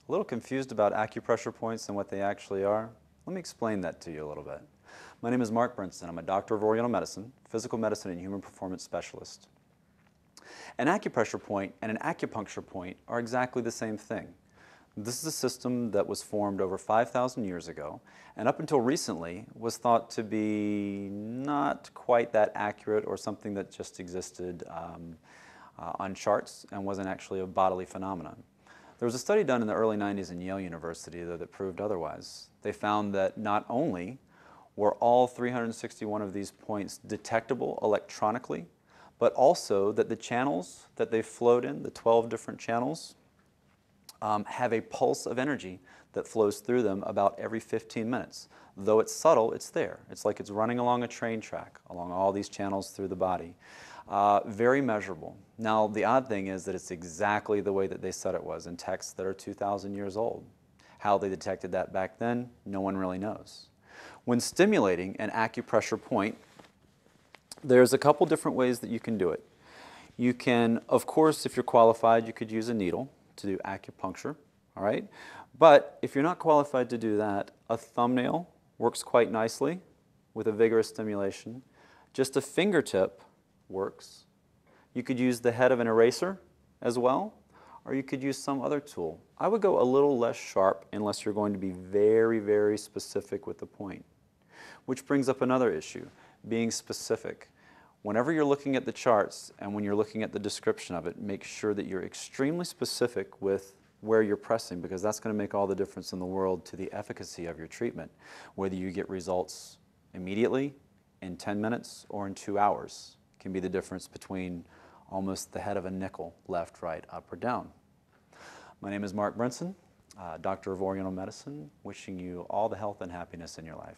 A little confused about acupressure points and what they actually are? Let me explain that to you a little bit. My name is Mark Brinson. I'm a doctor of Oriental medicine, physical medicine, and human performance specialist. An acupressure point and an acupuncture point are exactly the same thing. This is a system that was formed over 5,000 years ago, and up until recently was thought to be not quite that accurate or something that just existed on charts and wasn't actually a bodily phenomenon. There was a study done in the early 90s in Yale University, though, that proved otherwise. They found that not only were all 361 of these points detectable electronically, but also that the channels that they flowed in, the 12 different channels, have a pulse of energy that flows through them about every 15 minutes. Though it's subtle, it's there. It's like it's running along a train track, along all these channels through the body. Very measurable. Now, the odd thing is that it's exactly the way that they said it was in texts that are 2,000 years old. How they detected that back then, no one really knows. When stimulating an acupressure point, there's a couple different ways that you can do it. You can, of course, if you're qualified, you could use a needle to do acupuncture, all right? But if you're not qualified to do that, a thumbnail works quite nicely with a vigorous stimulation. Just a fingertip works. You could use the head of an eraser as well, or you could use some other tool. I would go a little less sharp unless you're going to be very, very specific with the point. Which brings up another issue, being specific. Whenever you're looking at the charts and when you're looking at the description of it, make sure that you're extremely specific with where you're pressing, because that's going to make all the difference in the world to the efficacy of your treatment, whether you get results immediately, in 10 minutes, or in 2 hours. Can be the difference between almost the head of a nickel, left, right, up, or down. My name is Mark Brinson, Doctor of Oriental Medicine, wishing you all the health and happiness in your life.